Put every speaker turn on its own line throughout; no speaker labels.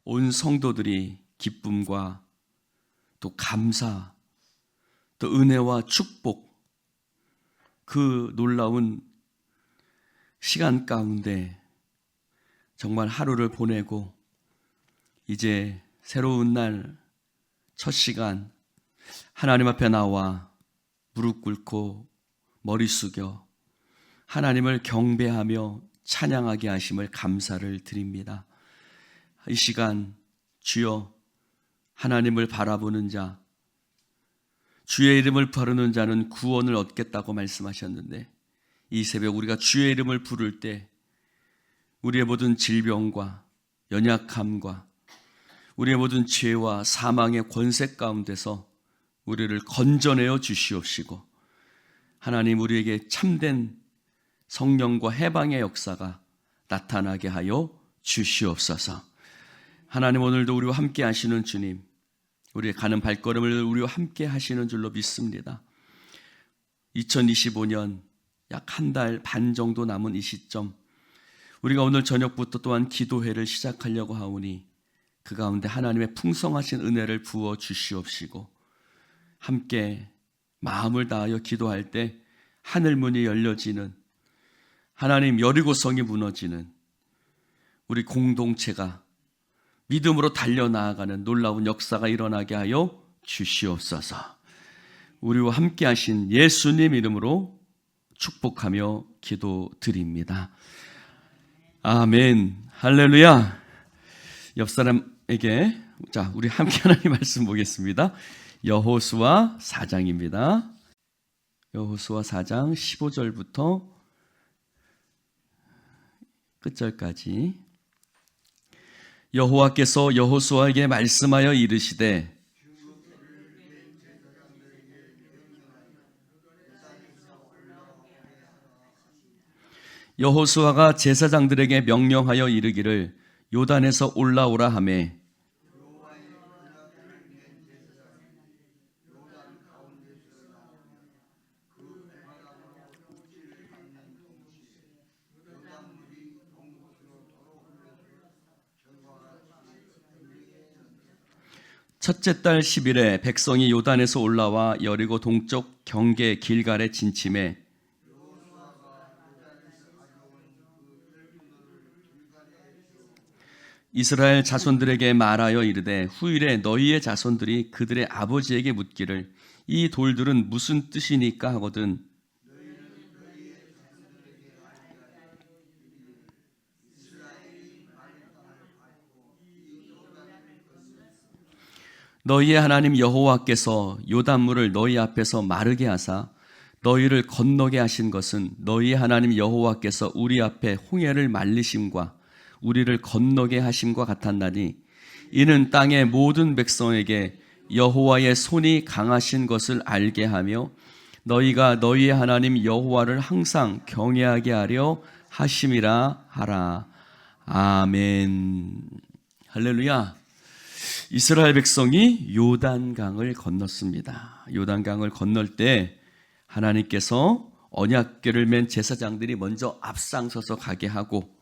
온 성도들이 기쁨과 또 감사, 또 은혜와 축복, 그 놀라운 시간 가운데 정말 하루를 보내고 이제 새로운 날 첫 시간 하나님 앞에 나와 무릎 꿇고 머리 숙여 하나님을 경배하며 찬양하게 하심을 감사를 드립니다. 이 시간 주여, 하나님을 바라보는 자, 주의 이름을 부르는 자는 구원을 얻겠다고 말씀하셨는데, 이 새벽 우리가 주의 이름을 부를 때 우리의 모든 질병과 연약함과 우리의 모든 죄와 사망의 권세 가운데서 우리를 건져내어 주시옵시고, 하나님 우리에게 참된 성령과 해방의 역사가 나타나게 하여 주시옵소서. 하나님, 오늘도 우리와 함께 하시는 주님, 우리의 가는 발걸음을 우리와 함께 하시는 줄로 믿습니다. 2025년 약 한 달 반 정도 남은 이 시점, 우리가 오늘 저녁부터 또한 기도회를 시작하려고 하오니 그 가운데 하나님의 풍성하신 은혜를 부어 주시옵시고, 함께 마음을 다하여 기도할 때 하늘문이 열려지는, 하나님 여리고성이 무너지는 우리 공동체가 믿음으로 달려나아가는 놀라운 역사가 일어나게 하여 주시옵소서. 우리와 함께 하신 예수님 이름으로 축복하며 기도드립니다. 아멘. 할렐루야. 옆 사람에게, 자, 우리 함께 하나님 말씀 보겠습니다. 여호수아 4장입니다. 여호수아 4장 15절부터 끝절까지. 여호와께서 여호수아에게 말씀하여 이르시되, 여호수아가 제사장들에게 명령하여 이르기를 요단에서 올라오라 하매, 첫째 달 10일에 백성이 요단에서 올라와 여리고 동쪽 경계 길갈에 진침해 이스라엘 자손들에게 말하여 이르되, 후일에 너희의 자손들이 그들의 아버지에게 묻기를 이 돌들은 무슨 뜻이니까 하거든 너희의 하나님 여호와께서 요단물을 너희 앞에서 마르게 하사 너희를 건너게 하신 것은 너희의 하나님 여호와께서 우리 앞에 홍해를 말리심과 우리를 건너게 하심과 같았나니, 이는 땅의 모든 백성에게 여호와의 손이 강하신 것을 알게 하며 너희가 너희의 하나님 여호와를 항상 경외하게 하려 하심이라 하라. 아멘. 할렐루야. 이스라엘 백성이 요단강을 건넜습니다. 요단강을 건널 때 하나님께서 언약궤를 맨 제사장들이 먼저 앞장서서 가게 하고,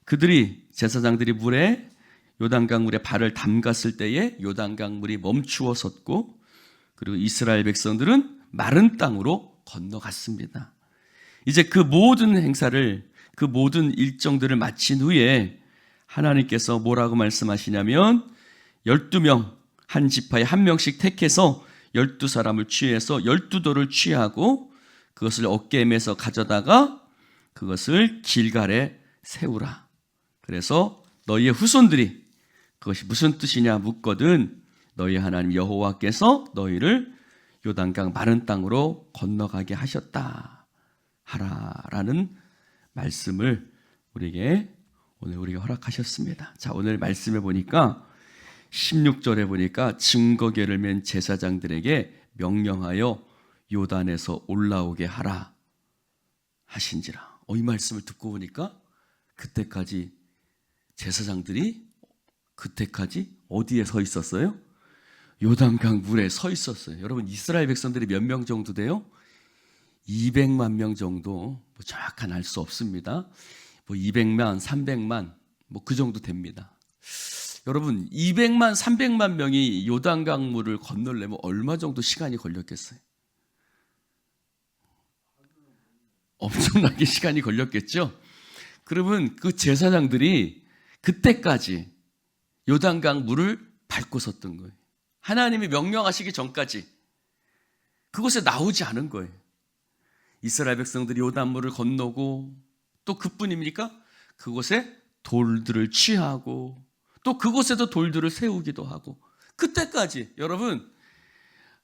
그들이 제사장들이 요단강 물에 발을 담갔을 때에 요단강 물이 멈추어 섰고, 그리고 이스라엘 백성들은 마른 땅으로 건너갔습니다. 이제 그 모든 행사를, 그 모든 일정들을 마친 후에 하나님께서 뭐라고 말씀하시냐면, 12명, 한 지파에 한 명씩 택해서 12사람을 취해서 12돌을 취하고 그것을 어깨에 메서 가져다가 그것을 길갈에 세우라. 그래서 너희의 후손들이 그것이 무슨 뜻이냐 묻거든 너희 하나님 여호와께서 너희를 요단강 마른 땅으로 건너가게 하셨다 하라라는 말씀을 우리에게 오늘 우리가 허락하셨습니다. 자, 오늘 말씀에 보니까 16절에 보니까 증거궤를 맨 제사장들에게 명령하여 요단에서 올라오게 하라 하신지라. 이 말씀을 듣고 보니까 그때까지 제사장들이 어디에 서 있었어요? 요단강 물에 서 있었어요. 여러분, 이스라엘 백성들이 몇 명 정도 돼요? 200만 명 정도, 정확한 알 수 없습니다. 200만, 300만, 그 정도 됩니다. 여러분 200만 300만 명이 요단강물을 건너려면 얼마 정도 시간이 걸렸겠어요? 엄청나게 시간이 걸렸겠죠? 그러면 그 제사장들이 그때까지 요단강 물을 밟고 섰던 거예요. 하나님이 명령하시기 전까지 그곳에 나오지 않은 거예요. 이스라엘 백성들이 요단물을 건너고 또 그뿐입니까? 그곳에 돌들을 취하고 또 그곳에도 돌들을 세우기도 하고 그때까지 여러분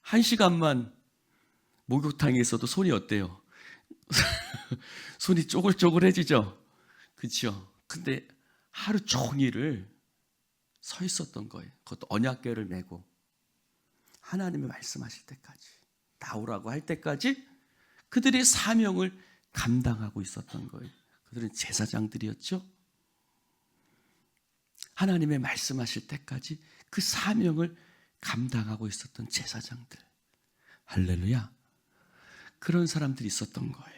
1시간만 목욕탕에 있어도 손이 어때요? 손이 쪼글쪼글해지죠? 그렇죠? 근데 하루 종일을 서 있었던 거예요. 그것도 언약궤를 메고 하나님이 말씀하실 때까지 나오라고 할 때까지 그들의 사명을 감당하고 있었던 거예요. 그들은 제사장들이었죠. 하나님의 말씀하실 때까지 그 사명을 감당하고 있었던 제사장들. 할렐루야. 그런 사람들이 있었던 거예요.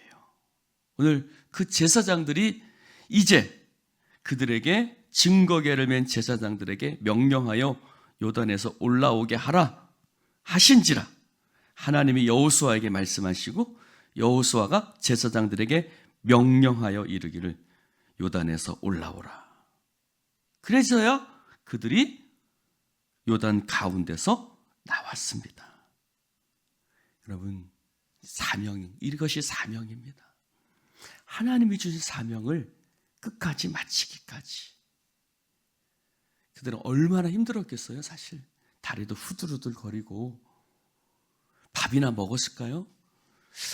오늘 그 제사장들이 이제 그들에게 증거궤를 맨 제사장들에게 명령하여 요단에서 올라오게 하라 하신지라 하나님이 여호수아에게 말씀하시고 여호수아가 제사장들에게 명령하여 이르기를 요단에서 올라오라. 그래서야 그들이 요단 가운데서 나왔습니다. 여러분, 이것이 사명입니다. 하나님이 주신 사명을 끝까지 마치기까지. 그들은 얼마나 힘들었겠어요, 사실. 다리도 후들후들 거리고. 밥이나 먹었을까요?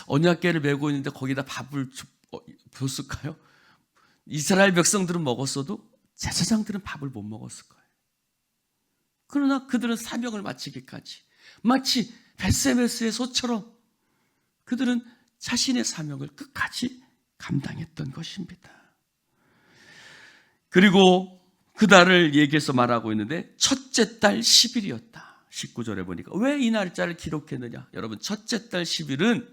언약궤를 메고 있는데 거기다 밥을 줬을까요? 이스라엘 백성들은 먹었어도 제사장들은 밥을 못 먹었을 거예요. 그러나 그들은 사명을 마치기까지 마치 벳세메스의 소처럼 그들은 자신의 사명을 끝까지 감당했던 것입니다. 그리고 그날을 얘기해서 말하고 있는데 첫째 달 10일이었다. 19절에 보니까 왜 이 날짜를 기록했느냐? 여러분 첫째 달 10일은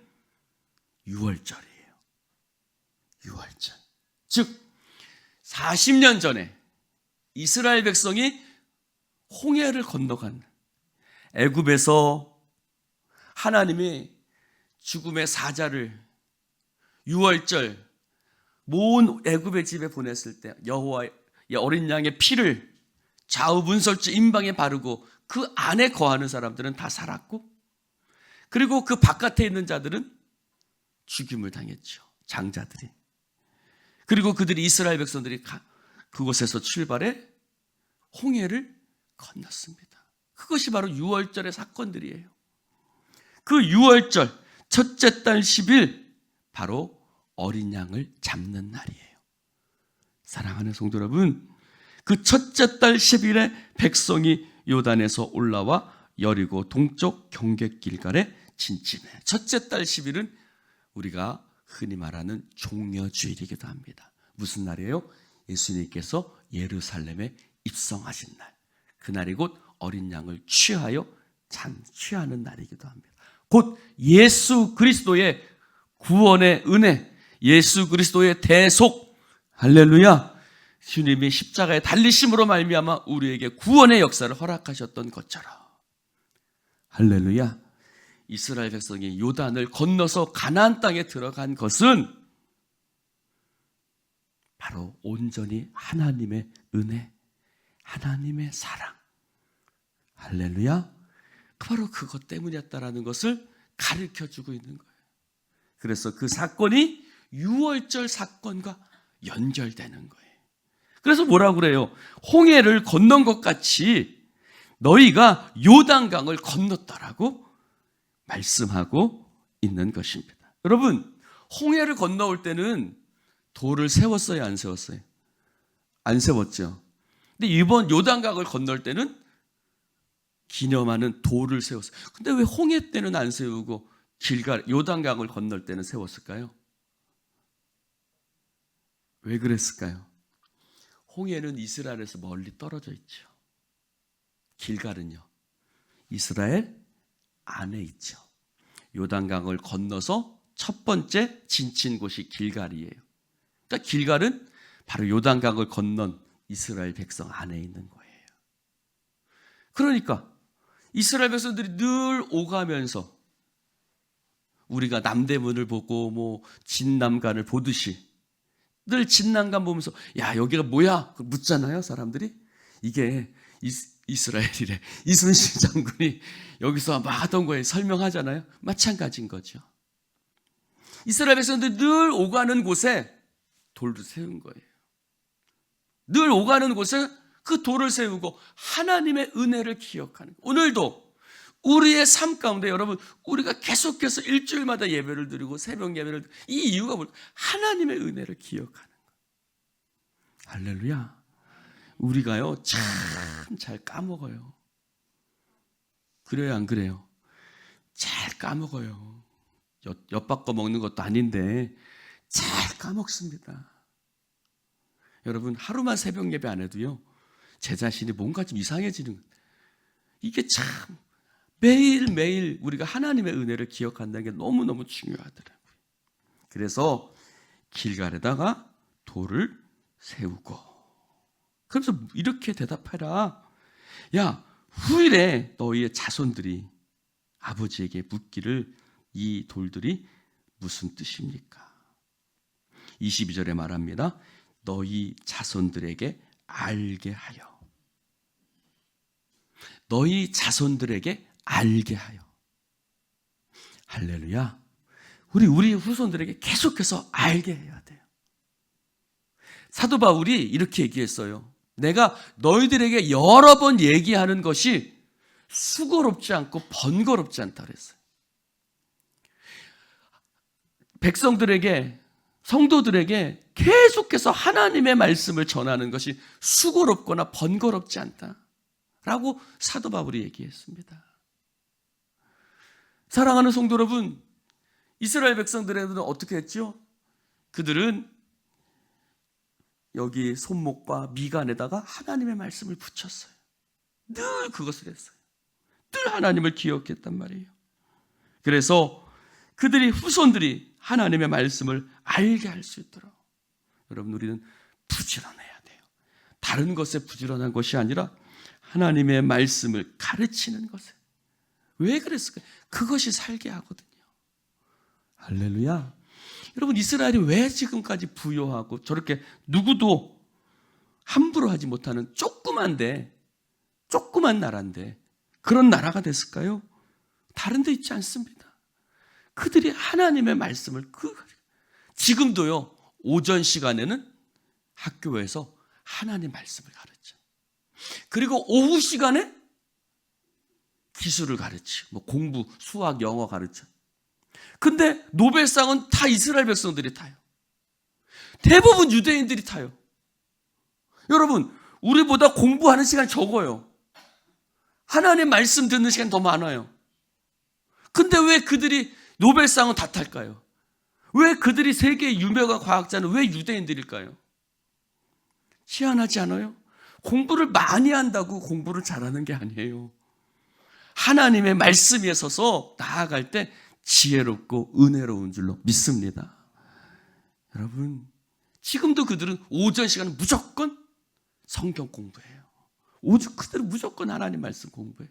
6월절이에요. 6월절. 즉 40년 전에 이스라엘 백성이 홍해를 건너간 애굽에서 하나님이 죽음의 사자를 6월절 모은 애굽의 집에 보냈을 때 여호와의 어린 양의 피를 좌우 문설주 임방에 바르고 그 안에 거하는 사람들은 다 살았고 그리고 그 바깥에 있는 자들은 죽임을 당했죠. 장자들이. 그리고 그들이 이스라엘 백성들이 그곳에서 출발해 홍해를 건넜습니다. 그것이 바로 6월절의 사건들이에요. 그 6월절 첫째 달 10일 바로 어린 양을 잡는 날이에요. 사랑하는 성도 여러분, 그 첫째 달 10일에 백성이 요단에서 올라와 여리고 동쪽 경계 길갈에 진침해. 첫째 달 10일은 우리가 흔히 말하는 종려주일이기도 합니다. 무슨 날이에요? 예수님께서 예루살렘에 입성하신 날. 그날이 곧 어린 양을 취하여 잔취하는 날이기도 합니다. 곧 예수 그리스도의 구원의 은혜, 예수 그리스도의 대속, 할렐루야, 주님이 십자가에 달리심으로 말미암아 우리에게 구원의 역사를 허락하셨던 것처럼, 할렐루야, 이스라엘 백성이 요단을 건너서 가나안 땅에 들어간 것은 바로 온전히 하나님의 은혜, 하나님의 사랑, 할렐루야, 바로 그것 때문이었다라는 것을 가르쳐주고 있는 거예요. 그래서 그 사건이 6월절 사건과 연결되는 거예요. 그래서 뭐라고 그래요? 홍해를 건넌 것 같이 너희가 요단강을 건넜다라고 말씀하고 있는 것입니다. 여러분, 홍해를 건너올 때는 돌을 세웠어요, 안 세웠어요? 안 세웠죠. 근데 이번 요단강을 건널 때는 기념하는 돌을 세웠어요. 근데 왜 홍해 때는 안 세우고 요단강을 건널 때는 세웠을까요? 왜 그랬을까요? 홍해는 이스라엘에서 멀리 떨어져 있죠. 길갈은요, 이스라엘 안에 있죠. 요단강을 건너서 첫 번째 진친 곳이 길갈이에요. 그러니까 길갈은 바로 요단강을 건넌 이스라엘 백성 안에 있는 거예요. 그러니까 이스라엘 백성들이 늘 오가면서 우리가 남대문을 보고 뭐 진남관을 보듯이 늘 진남관 보면서 야 여기가 뭐야? 묻잖아요 사람들이. 이게 이스라엘이래. 이순신 장군이 여기서 막 하던 거에 설명하잖아요. 마찬가지인 거죠. 이스라엘 백성들이 늘 오가는 곳에 돌을 세운 거예요. 늘 오가는 곳에 그 돌을 세우고 하나님의 은혜를 기억하는 거예요. 오늘도 우리의 삶 가운데 여러분 우리가 계속해서 일주일마다 예배를 드리고 새벽 예배를 드리고 이 이유가 뭘까요? 하나님의 은혜를 기억하는 거예요. 할렐루야. 우리가요 참 잘 까먹어요. 그래요 안 그래요? 잘 까먹어요. 엿바꿔 먹는 것도 아닌데 잘 까먹습니다. 여러분 하루만 새벽 예배 안 해도요 제 자신이 뭔가 좀 이상해지는 거예요. 이게 참 매일매일 우리가 하나님의 은혜를 기억한다는 게 너무너무 중요하더라고요. 그래서 길갈에다가 돌을 세우고 그래서 이렇게 대답해라. 야 후일에 너희의 자손들이 아버지에게 묻기를 이 돌들이 무슨 뜻입니까? 22절에 말합니다. 너희 자손들에게 알게 하여. 너희 자손들에게 알게 하여. 할렐루야. 우리 후손들에게 계속해서 알게 해야 돼요. 사도 바울이 이렇게 얘기했어요. 내가 너희들에게 여러 번 얘기하는 것이 수고롭지 않고 번거롭지 않다 그랬어요. 백성들에게 성도들에게 계속해서 하나님의 말씀을 전하는 것이 수고롭거나 번거롭지 않다라고 사도 바울이 얘기했습니다. 사랑하는 성도 여러분, 이스라엘 백성들에게는 어떻게 했죠? 그들은 여기 손목과 미간에다가 하나님의 말씀을 붙였어요. 늘 그것을 했어요. 늘 하나님을 기억했단 말이에요. 그래서 그들이 후손들이 하나님의 말씀을 알게 할 수 있도록 여러분 우리는 부지런해야 돼요. 다른 것에 부지런한 것이 아니라 하나님의 말씀을 가르치는 것에. 왜 그랬을까요? 그것이 살게 하거든요. 할렐루야. 여러분 이스라엘이 왜 지금까지 부요하고 저렇게 누구도 함부로 하지 못하는 조그만 나라인데 그런 나라가 됐을까요? 다른 데 있지 않습니다. 그들이 하나님의 말씀을 지금도요 오전 시간에는 학교에서 하나님 말씀을 가르쳐. 그리고 오후 시간에 기술을 가르치고 뭐 공부, 수학, 영어 가르쳐. 근데 노벨상은 다 이스라엘 백성들이 타요. 대부분 유대인들이 타요. 여러분 우리보다 공부하는 시간이 적어요. 하나님 말씀 듣는 시간이 더 많아요. 근데 왜 그들이 노벨상은 다 탈까요? 왜 그들이 세계의 유명한 과학자는 왜 유대인들일까요? 희한하지 않아요? 공부를 많이 한다고 공부를 잘하는 게 아니에요. 하나님의 말씀에 서서 나아갈 때 지혜롭고 은혜로운 줄로 믿습니다. 여러분 지금도 그들은 오전 시간은 무조건 성경 공부해요. 그들은 무조건 하나님 말씀 공부해요.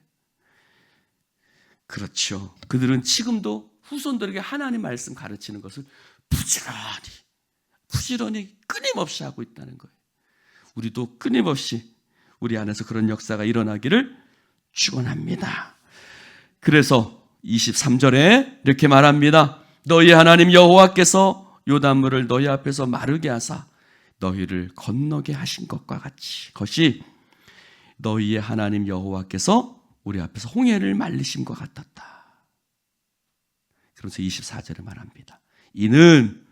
그렇죠. 그들은 지금도 후손들에게 하나님 말씀 가르치는 것을 부지런히 끊임없이 하고 있다는 거예요. 우리도 끊임없이 우리 안에서 그런 역사가 일어나기를 축원합니다. 그래서 23절에 이렇게 말합니다. 너희 하나님 여호와께서 요단물을 너희 앞에서 마르게 하사 너희를 건너게 하신 것과 같이 그것이 너희의 하나님 여호와께서 우리 앞에서 홍해를 말리심과 같았다. 그래서 24절에 말합니다. 이는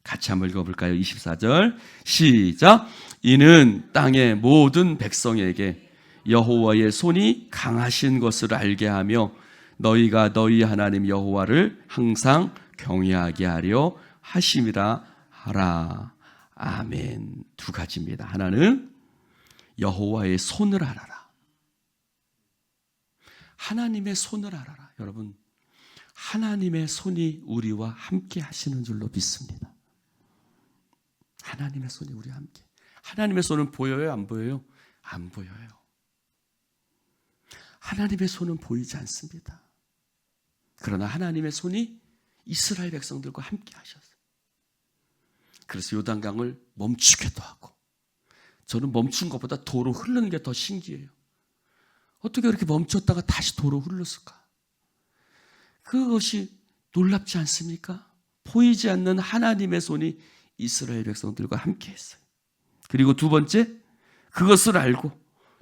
같이 한번 읽어볼까요? 24절 시작. 이는 땅의 모든 백성에게 여호와의 손이 강하신 것을 알게 하며 너희가 너희 하나님 여호와를 항상 경외하게 하려 하심이라 하라. 아멘. 두 가지입니다. 하나는 여호와의 손을 알아라. 하나님의 손을 알아라. 여러분 하나님의 손이 우리와 함께 하시는 줄로 믿습니다. 하나님의 손이 우리와 함께. 하나님의 손은 보여요? 안 보여요? 안 보여요. 하나님의 손은 보이지 않습니다. 그러나 하나님의 손이 이스라엘 백성들과 함께 하셨어요. 그래서 요단강을 멈추게도 하고, 저는 멈춘 것보다 도로 흐르는 게 더 신기해요. 어떻게 그렇게 멈췄다가 다시 도로 흘렀을까? 그것이 놀랍지 않습니까? 보이지 않는 하나님의 손이 이스라엘 백성들과 함께 했어요. 그리고 두 번째, 그것을 알고,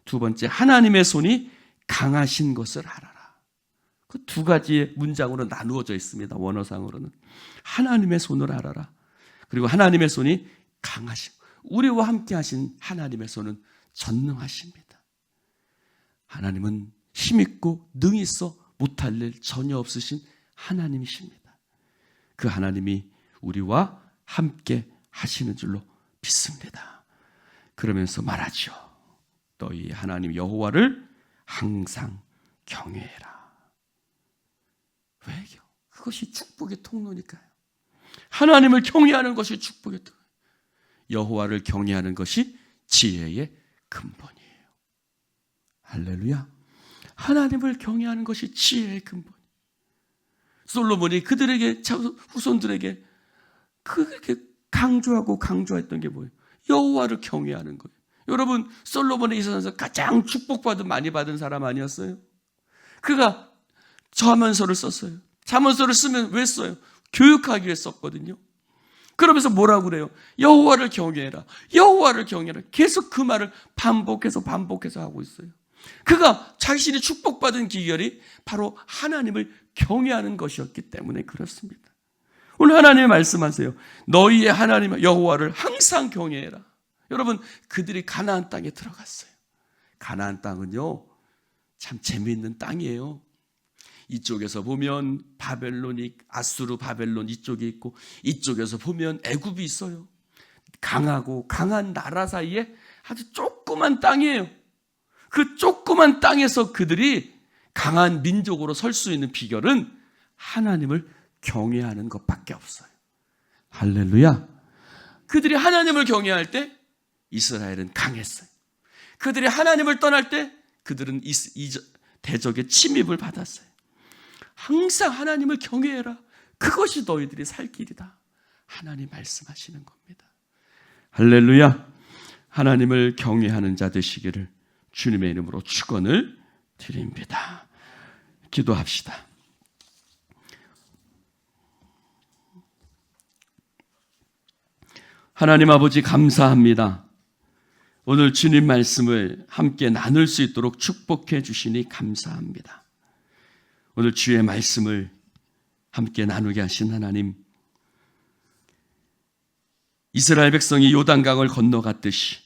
두 번째, 하나님의 손이 강하신 것을 알아라. 그 두 가지의 문장으로 나누어져 있습니다. 원어상으로는. 하나님의 손을 알아라. 그리고 하나님의 손이 강하신, 우리와 함께 하신 하나님의 손은 전능하십니다. 하나님은 힘있고 능히 있어 못할 일 전혀 없으신 하나님이십니다. 그 하나님이 우리와 함께 하시는 줄로 믿습니다. 그러면서 말하죠. 너희 하나님 여호와를 항상 경외해라. 왜요? 그것이 축복의 통로니까요. 하나님을 경외하는 것이 축복의 통로. 여호와를 경외하는 것이 지혜의 근본이에요. 할렐루야. 하나님을 경외하는 것이 지혜의 근본. 솔로몬이 그들에게, 후손들에게 그렇게 강조했던 게 뭐예요? 여호와를 경외하는 거예요. 여러분, 솔로몬의 이 세상에서 가장 축복받은, 많이 받은 사람 아니었어요? 그가 잠언서를 썼어요. 잠언서를 쓰면 왜 써요? 교육하기 위해 썼거든요. 그러면서 뭐라고 그래요? 여호와를 경외해라. 여호와를 경외해라. 계속 그 말을 반복해서 하고 있어요. 그가 자신이 축복받은 비결이 바로 하나님을 경외하는 것이었기 때문에 그렇습니다. 오늘 하나님이 말씀하세요. 너희의 하나님 여호와를 항상 경외해라. 여러분, 그들이 가나안 땅에 들어갔어요. 가나안 땅은요, 참 재미있는 땅이에요. 이쪽에서 보면 바벨론이, 아수르 바벨론 이쪽에 있고, 이쪽에서 보면 애굽이 있어요. 강하고 강한 나라 사이에 아주 조그만 땅이에요. 그 조그만 땅에서 그들이 강한 민족으로 설 수 있는 비결은 하나님을 경외하는 것밖에 없어요. 할렐루야. 그들이 하나님을 경외할 때 이스라엘은 강했어요. 그들이 하나님을 떠날 때 그들은 대적의 침입을 받았어요. 항상 하나님을 경외해라. 그것이 너희들이 살 길이다. 하나님 말씀하시는 겁니다. 할렐루야. 하나님을 경외하는 자 되시기를 주님의 이름으로 축원을 드립니다. 기도합시다. 하나님 아버지 감사합니다. 오늘 주님 말씀을 함께 나눌 수 있도록 축복해 주시니 감사합니다. 오늘 주의 말씀을 함께 나누게 하신 하나님, 이스라엘 백성이 요단강을 건너갔듯이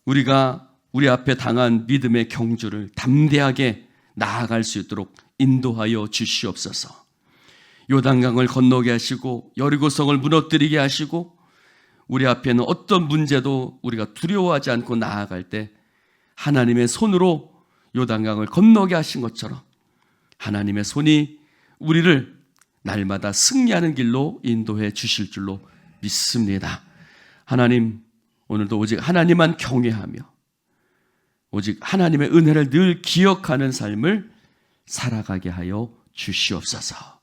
우리가 우리 앞에 당한 믿음의 경주를 담대하게 나아갈 수 있도록 인도하여 주시옵소서. 요단강을 건너게 하시고 여리고성을 무너뜨리게 하시고 우리 앞에는 어떤 문제도 우리가 두려워하지 않고 나아갈 때 하나님의 손으로 요단강을 건너게 하신 것처럼 하나님의 손이 우리를 날마다 승리하는 길로 인도해 주실 줄로 믿습니다. 하나님, 오늘도 오직 하나님만 경외하며 오직 하나님의 은혜를 늘 기억하는 삶을 살아가게 하여 주시옵소서.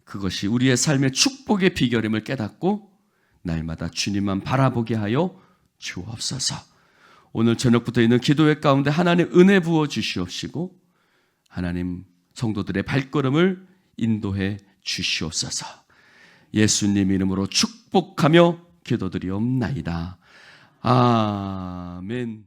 그것이 우리의 삶의 축복의 비결임을 깨닫고 날마다 주님만 바라보게 하여 주옵소서. 오늘 저녁부터 있는 기도회 가운데 하나님 은혜 부어 주시옵시고 하나님 성도들의 발걸음을 인도해 주시옵소서. 예수님 이름으로 축복하며 기도드리옵나이다. 아멘.